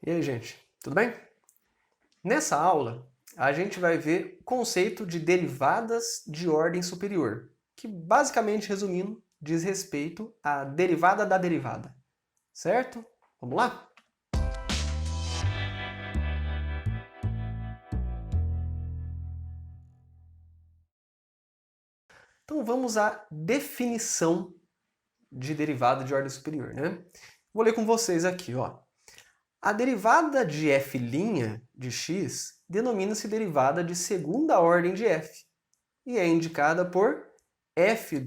E aí, gente, tudo bem? Nessa aula, a gente vai ver o conceito de derivadas de ordem superior, que basicamente, resumindo, diz respeito à derivada da derivada, certo? Vamos lá? Então vamos à definição de derivada de ordem superior, né? Vou ler com vocês aqui, ó. A derivada de f' de x denomina-se derivada de segunda ordem de f e é indicada por f'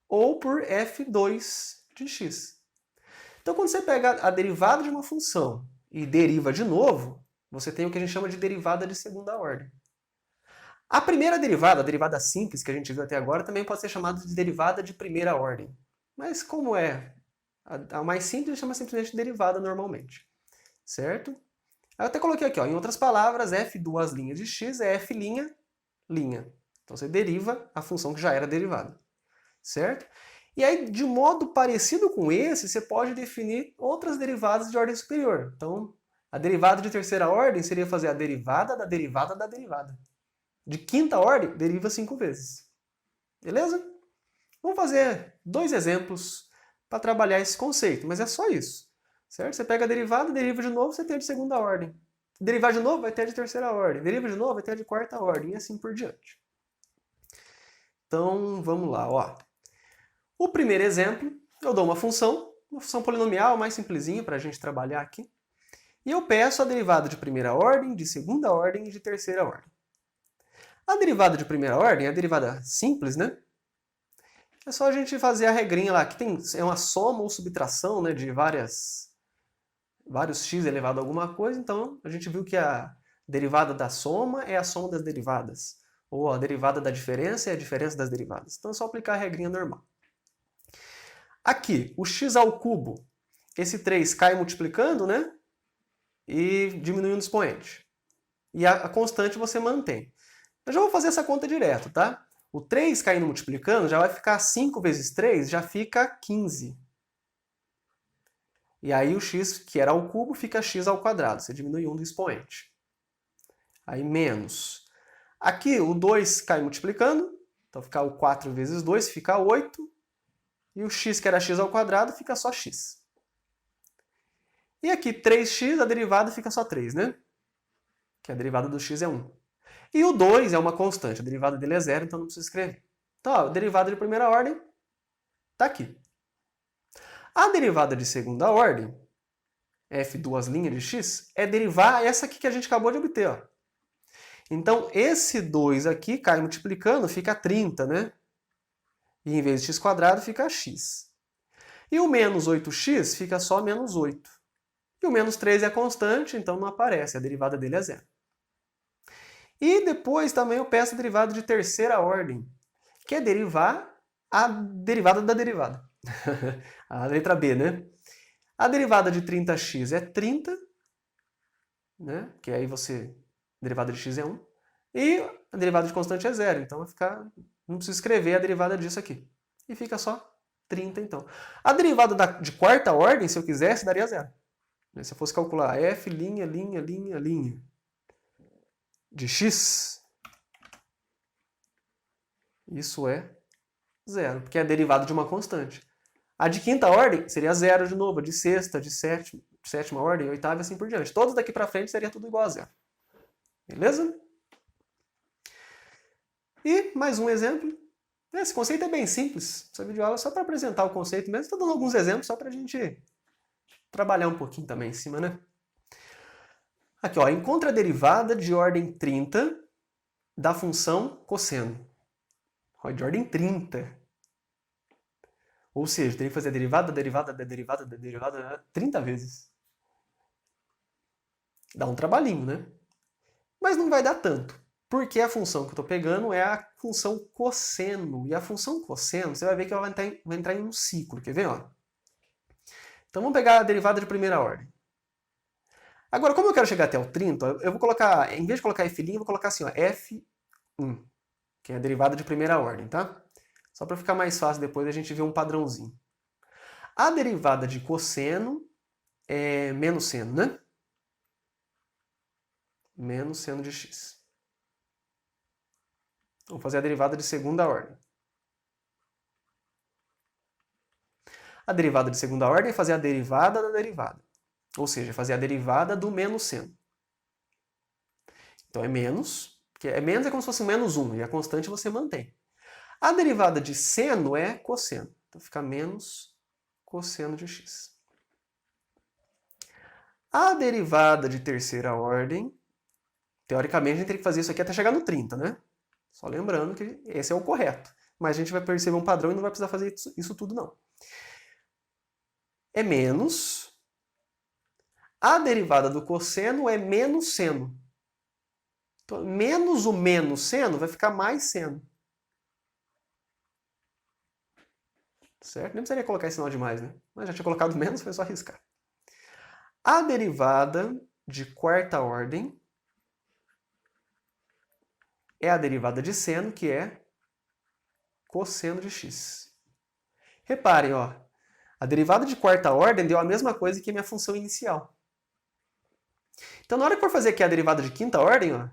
ou por f2 de x. Então, quando você pega a derivada de uma função e deriva de novo, você tem o que a gente chama de derivada de segunda ordem. A primeira derivada, a derivada simples que a gente viu até agora, também pode ser chamada de derivada de primeira ordem. Mas como é a mais simples, chama simplesmente de derivada normalmente. Certo? Eu até coloquei aqui, ó, em outras palavras, f' de x é f'. Então você deriva a função que já era derivada. Certo? E aí, de modo parecido com esse, você pode definir outras derivadas de ordem superior. Então, a derivada de terceira ordem seria fazer a derivada da derivada da derivada. De quinta ordem, deriva 5 vezes. Beleza? Vamos fazer 2 exemplos para trabalhar esse conceito, mas é só isso. Certo? Você pega a derivada, deriva de novo, você tem a de segunda ordem. Derivar de novo, vai ter a de terceira ordem. Deriva de novo, vai ter a de quarta ordem, e assim por diante. Então, vamos lá, ó. O primeiro exemplo, eu dou uma função polinomial mais simplesinha para a gente trabalhar aqui, e eu peço a derivada de primeira ordem, de segunda ordem e de terceira ordem. A derivada de primeira ordem é a derivada simples, né? É só a gente fazer a regrinha lá, que é uma soma ou subtração, né, de vários x elevado a alguma coisa, então a gente viu que a derivada da soma é a soma das derivadas, ou a derivada da diferença é a diferença das derivadas. Então é só aplicar a regrinha normal. Aqui, o x ao cubo, esse 3 cai multiplicando, né? E diminuindo o expoente. E a constante você mantém. Eu já vou fazer essa conta direto, tá? O 3 caindo multiplicando já vai ficar 5 vezes 3, já fica 15. E aí o x, que era ao cubo, fica x ao quadrado. Você diminui 1 do expoente. Aí menos. Aqui o 2 cai multiplicando, então fica o 4 vezes 2, fica 8. E o x, que era x ao quadrado, fica só x. E aqui 3x, a derivada fica só 3, né? Que a derivada do x é 1. E o 2 é uma constante, a derivada dele é 0, então não precisa escrever. Então, ó, a derivada de primeira ordem está aqui. A derivada de segunda ordem, f' de x, é derivar essa aqui que a gente acabou de obter. Ó. Então, esse 2 aqui cai multiplicando, fica 30, né? E em vez de x² fica x. E o menos 8x fica só menos 8. E o menos 3 é constante, então não aparece, a derivada dele é 0. E depois também eu peço a derivada de terceira ordem, que é derivar a derivada da derivada. A letra B, né? A derivada de 30x é 30, né? Que aí você... A derivada de x é 1. E a derivada de constante é 0, então vai ficar... Não preciso escrever a derivada disso aqui. E fica só 30, então. A derivada de quarta ordem, se eu quisesse, daria 0. Se eu fosse calcular f', de x, isso é 0, porque é derivada de uma constante. A de quinta ordem seria 0 de novo, a de sexta, de sétima ordem, oitava e assim por diante. Todos daqui para frente seria tudo igual a 0. Beleza? E mais um exemplo. Esse conceito é bem simples. Essa videoaula é só para apresentar o conceito mesmo. Estou dando alguns exemplos só para a gente trabalhar um pouquinho também em cima, né? Aqui, ó, encontra a derivada de ordem 30 da função cosseno. Ó, de ordem 30. Ou seja, teria que fazer a derivada, derivada, da derivada, da derivada 30 vezes. Dá um trabalhinho, né? Mas não vai dar tanto. Porque a função que eu estou pegando é a função cosseno. E a função cosseno, você vai ver que ela vai entrar em um ciclo. Quer ver? Ó? Então vamos pegar a derivada de primeira ordem. Agora, como eu quero chegar até o 30, eu vou colocar, em vez de colocar f', eu vou colocar assim, ó, f1, que é a derivada de primeira ordem, tá? Só para ficar mais fácil depois a gente ver um padrãozinho. A derivada de cosseno é menos seno, né? Menos seno de x. Vamos fazer a derivada de segunda ordem. A derivada de segunda ordem é fazer a derivada da derivada. Ou seja, fazer a derivada do menos seno. Então é menos, que é menos é como se fosse menos 1, e a constante você mantém. A derivada de seno é cosseno. Então fica menos cosseno de x. A derivada de terceira ordem, teoricamente a gente teria que fazer isso aqui até chegar no 30, né? Só lembrando que esse é o correto. Mas a gente vai perceber um padrão e não vai precisar fazer isso tudo, não. É menos. A derivada do cosseno é menos seno. Então, menos o menos seno vai ficar mais seno. Certo? Nem precisaria colocar esse sinal de mais, né? Mas já tinha colocado menos, foi só riscar. A derivada de quarta ordem é a derivada de seno, que é cosseno de x. Reparem, ó, a derivada de quarta ordem deu a mesma coisa que a minha função inicial. Então, na hora que for fazer aqui a derivada de quinta ordem, ó,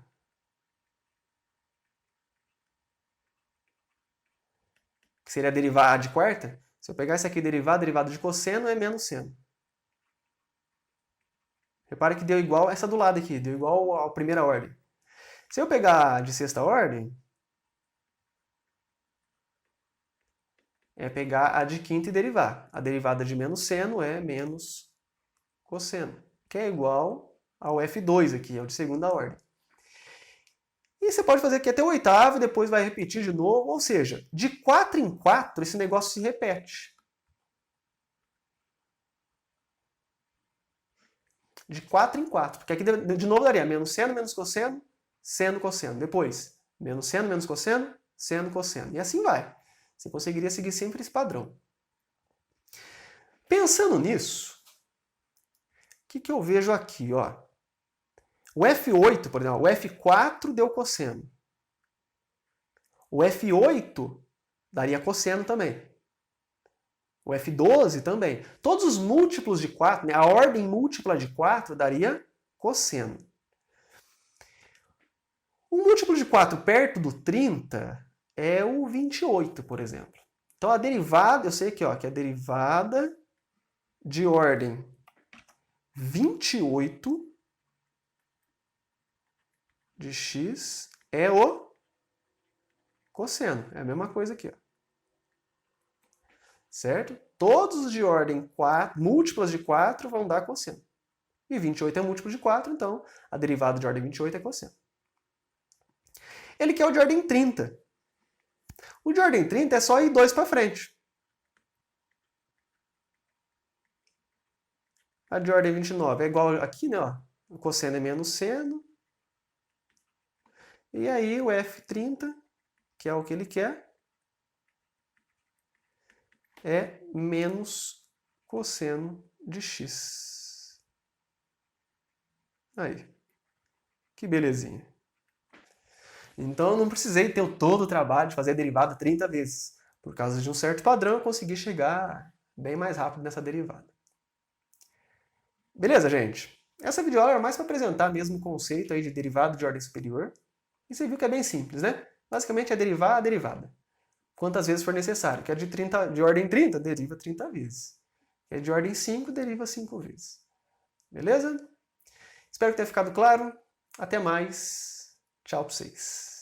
que seria a derivada de quarta, se eu pegar essa aqui derivada de cosseno é menos seno. Repare que deu igual essa do lado aqui, deu igual à primeira ordem. Se eu pegar de sexta ordem, é pegar a de quinta e derivar. A derivada de menos seno é menos cosseno, que é igual ao F2 aqui, é o de segunda ordem. E você pode fazer aqui até o oitavo, depois vai repetir de novo, ou seja, de 4 em 4 esse negócio se repete. De 4 em 4, porque aqui de novo daria menos seno, menos cosseno, seno, cosseno. Depois, menos seno, menos cosseno, seno, cosseno. E assim vai. Você conseguiria seguir sempre esse padrão. Pensando nisso, o que eu vejo aqui? Ó? O F8, por exemplo, o F4 deu cosseno. O F8 daria cosseno também. O F12 também. Todos os múltiplos de 4, né, a ordem múltipla de 4 daria cosseno. Um múltiplo de 4 perto do 30 é o 28, por exemplo. Então a derivada, eu sei aqui, ó, que a derivada de ordem 28 de x é o cosseno. É a mesma coisa aqui, ó. Certo? Todos os de ordem 4, múltiplas de 4 vão dar cosseno. E 28 é múltiplo de 4, então a derivada de ordem 28 é cosseno. Ele quer o de ordem 30. O de ordem 30 é só ir 2 para frente. A de ordem 29 é igual aqui, né? Ó. O cosseno é menos seno. E aí o F30, que é o que ele quer, é menos cosseno de x. Aí. Que belezinha. Então eu não precisei ter todo o trabalho de fazer a derivada 30 vezes. Por causa de um certo padrão, eu consegui chegar bem mais rápido nessa derivada. Beleza, gente? Essa videoaula era mais para apresentar mesmo o conceito aí de derivada de ordem superior. E você viu que é bem simples, né? Basicamente é derivar a derivada. Quantas vezes for necessário. Que é de ordem 30, deriva 30 vezes. Que é de ordem 5, deriva 5 vezes. Beleza? Espero que tenha ficado claro. Até mais. Tchau para vocês.